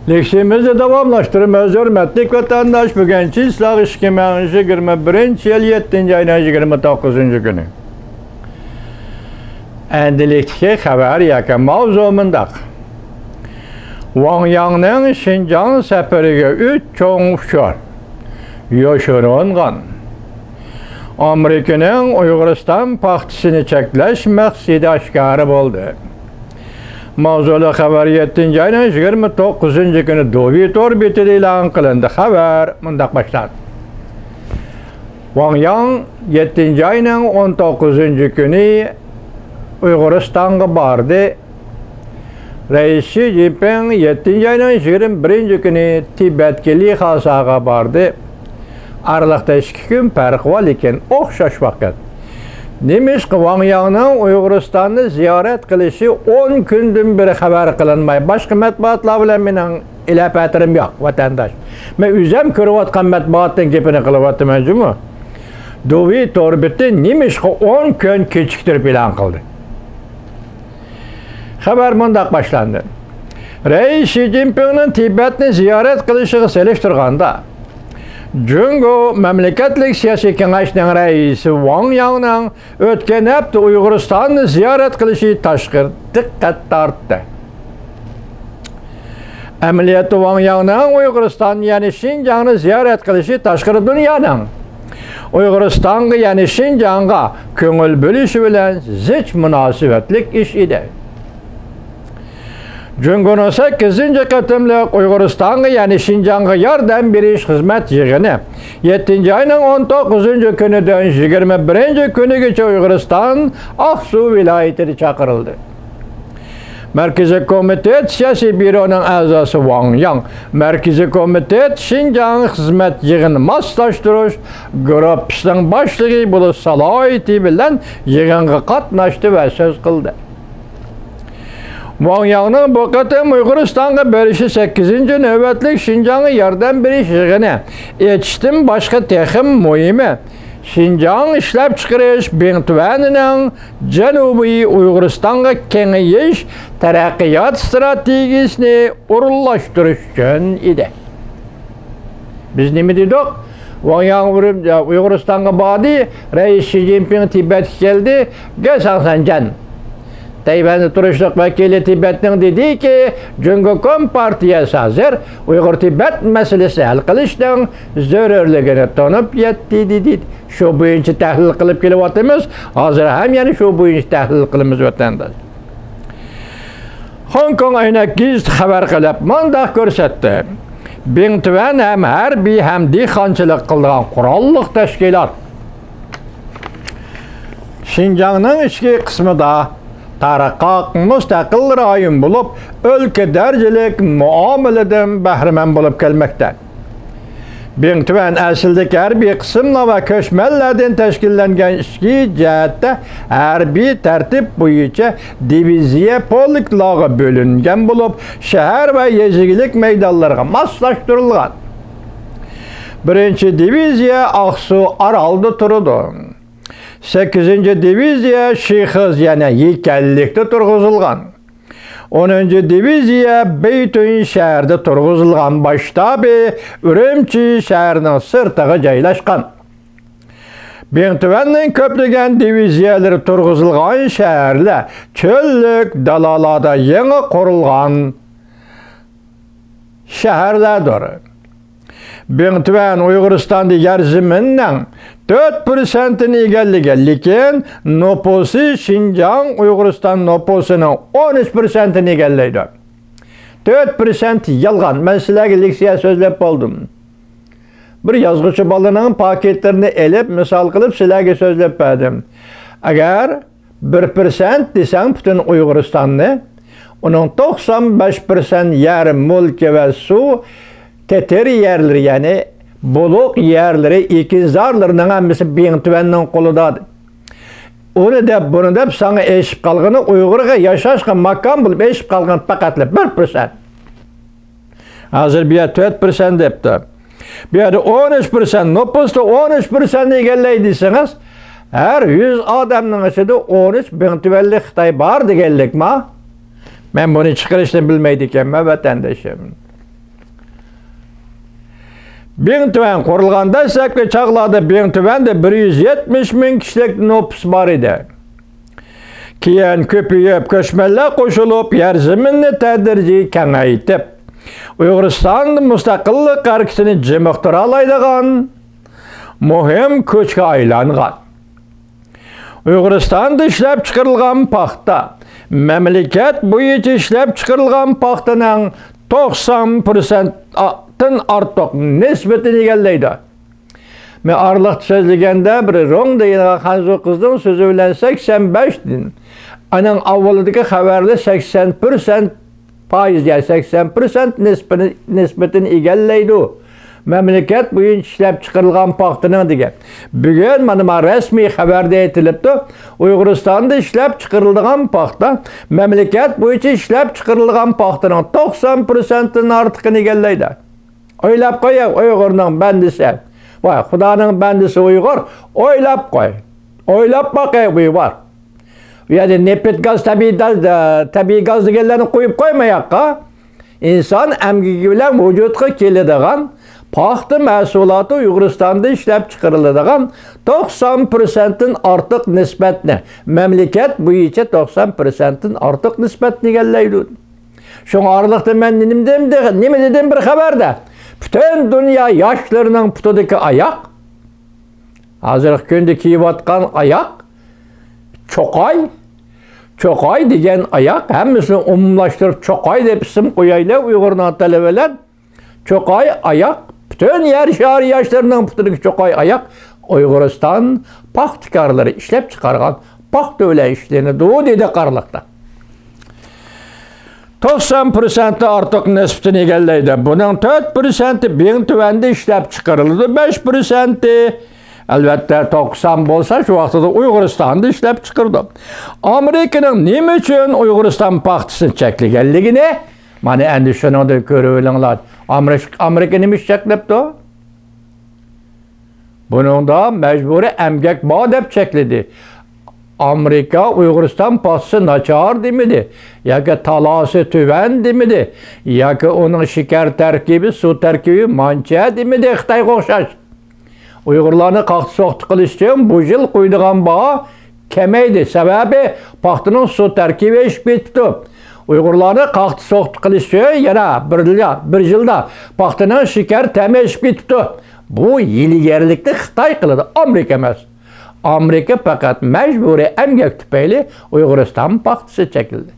Leksiyimizi davamlaştırmaz hürmetlik vatandaş bugün Çislak 2021 yıl 7. ayın 29. günü. Endilikki haber yakın mavzumundaq. Wang Yang'ның Şinjan seferiga 3 çoğun uçar. Yoşurungan. Amerika'nın Uyguristan paxtisini çekleş məqsidi aşkarı oldu. Mavzulu haber 7. ayın 29. günü Dovi orbitida e'lon qilindi. Haber mundaq başlandı. Wang Yang 7. ayın 19. günü Uyguristan'a bardı. Reis Xi Jinping 7. ayın 21. günü Tibet'li Lhasaga bardı. Aralıqda 2 gün fark var lekin oxşaş vaqt. Demiş ki Wang Yang'ның Uyguristan'ı ziyaret qilishi 10 gündün beri haber kılınmay. Başka matbuatlar bilen mening ilapatirim yok vatandaş. Men üzem körüvatkan matbuatın gepini kılıvatım cümü. Dovi orbiti demiş ki 10 gün kechiktirib e'lon qildi. Haber mundaq başlandı. Reis Xi Jinping'nin Tibet'ni ziyaret qilishini selishtirganda Jungo Memleketlik Siyasi Kengaşning raisi Wang Yang'ның o'tgan hafta Uyg'uriston'ni ziyorat qilishi tashqir diqqat tortdi. Amaliyotda Wang Yang'ның Uyg'uriston ya'ni Xinjiangni ziyorat qilishi tashqi dunyoning Uyg'uristonga ya'ni Xinjiangga ko'ngil bo'lishi bilan zich munosabatlik ish edi. Jungo'nun 8. qatimliq Uyg'uristonga ya'ni Xinjiangga yordam berish xizmat yig'ini 7. ayın 19. kunidan 21. kunigacha Uyg'uriston Aqsu viloyatida chaqirildi. Markaziy komitet siyosiy byuroning a'zosi Wang Yang Markaziy komitet Xinjiang xizmat yig'ini moslashtirish guruhining boshlig'i bo'lib salohiyati bilan yig'inga qatnashdi va so'z qildi. Wang Yang'ның bu qatim Uyg'uristonga berishi 8. navbatlik Xinjiangga yordam berish yig'ini etishdan boshqa texim muhimi Xinjiang ishlab chiqarish Bentuvanining Janubiy Uyg'uristonga kengayish taraqqiyot strategiyasini o'rinlashtirish uchun edi. Biz nima dedik? Wang Yang Uyg'uristonga bordi, Reis Xi Jinping Tibetga keldi, G'azanjan Tayvan'da turuşluq vakili Tibet'nin dedi ki, Jungo partiyası hazır, Uyghur Tibet meselesi hal qilishning zarurligini tanıp yetti dedi. Şu bo'yicha tahlil qilib kelyapmiz. Hozir ham yana şu bo'yicha tahlil qilamiz vatandaş. Hong Kong aynagiz xabar qilib, mundaq ko'rsatdi. Bentvan ham harbiy ham dehqonchilik qilgan qurolliq tashkilot. Xinjiangning ichki qismida Taraqaq mustaqil rayon bo'lib, o'lka darajalik muomaladan bahramand bo'lib kelmoqda. Bentvan aslidagi harbiy qismlar va ko'chmanlardan tashkillangan ichki jihatda harbiy tartib bo'yicha diviziya polklarga bo'lingan bo'lib, shahar va yezilik maydonlarga moslashtirilgan. Birinchi diviziya Aqsu orolida turadi. 8. diviziya Shixiz yana Yekallikda turg'izilgan. 10. diviziya Beytun shahrida turg'izilgan. Boshtabi Urumchi shahrining sirtiga joylashgan. Bentvanning ko'plagan diviziyalari turg'izilgan shaharlar cho'llik dalalarda yangi qurilgan shaharlardir. Bentvan Uyg'uristonda yer zaminning 4%'ni egallagan, lekin nüfusi Xinjiang Uyg'uriston nüfusining 13%'ni egallaydi. 4% yolg'on. Men sizlarga leksiya so'zlab qoldim. Bir yozuvchi bolaning paketlarini elib, misol qilib sizlarga so'zlab berdim. Agar 1% desang butun Uyg'uristonni, uning 95% yer mulk va suv teter yerleri yani buluq yerleri ikinzarlarının hammasi Bentvanning qo'lida. Onu da bunu da sana eşip qalğını Uyg'urga yashashga makon bo'lib eşip qalğan faqat 1%. Hozir bu 4% debdi. Bu yerda 13%, nüfusda 13% egallaydi desangiz, her 100 odamning ichida 13 Bentvanlik Xitoy bor deganlikmi? Men buni chiqarishni bilmaydi ekanman vatandoshim. Beң tüven kurulganda sekli çağlarda Beң tüvende 170 min kişilik nüfus var idi. Keyin köpüyüp, köçmeler koşulup, yer zeminni tedirici kengaytip, Uyg'uriston mustaqillik hareketini jimiqtira alaydigan muhim köçke aylangan. Uyg'uristonda ishlab chiqarilgan paxta, memleket bo'yicha ishlab chiqarilgan paxtaning 90%dan ortiq nisbatini egallaydi. Men arliq so'zlaganda bir rong degan Hanzo qizning so'zi bilan 85 din. Aning avvalidagi xabarda 80% faiz, yani 80% nisbatini egallaydi. Memleket bo'yicha ishlab chiqarilgan paxtaning degan. Bugun mana rasmiy xabarda aytilibdi, Uyg'uristonda ishlab chiqarilgan paxta memleket bo'yicha ishlab chiqarilgan paxtaning 90%dan ortiqini egallaydi. O'ylab qo'ying, Uyg'urning bandisi. Vay, Xudoning bandisi Uyg'ur, o'ylab qo'y. O'ylab boqay Uyg'ur. Yani nefret gaz, tabiiy gaz deganlarni qo'yib qo'ymayaqqa. İnson emgigi bilan vujudga keladigan paxta mahsuloti Uyg'uristonda ishlab chiqariladigan 90%dan ortiq nisbatni, mamlakat bo'yicha 90%dan ortiq nisbatni egallaydi. Şoň aralykda men nima dedim bir xabarda? Bütün dünya yaşlarının putudaki ayak, hazırki günde kiyip ayak, çokay degen ayak, hemmisini umumlaştırıp çokay dep isim koyayla Uygur'dan talebeler, çokay ayak, bütün yer şehir yaşlarının putudaki çokay ayak, Uyguristan paxtikarları işlep çıkargan, paxta öyle işlerini doğu dedi qarlıqda. 90% artıq nisbatini egallaydi. Bunun 4% Beň tüvende işlep çıkarıldı. 5% elbette 90 bolsa şu vaqtda Uyg'uristonda işlep çıkardı. Amerikanın nima üçün Uyg'uriston paxtasini cheklaganligini mana endi shuningda ko'rib olinglar. Amerika nima cheklabdi? Buningda majburiy emgak bor deb chekladi. Amerika Uyg'uriston paxtasi nachar demidi, yoki talosi tuvan demidi, yoki uning shakar tarkibi, suv tarkibi mancha demidi, Xitoyga o'xshash. Uyg'urlarni qaqti-soqti qilish uchun bu yil qo'ydigan baho kamaydi. Sababi paxtaning suv tarkibi eshib ketibdi. Uyg'urlarni qaqti-soqti qilish uchun yana bir yilda paxtaning shakar ta'mi eshib ketibdi. Bu hilgarlikni Xitoy qiladi, Amerika emas. Amerika faqat majburiy emgak tufayli Uyg'uriston paxtasi chekildi.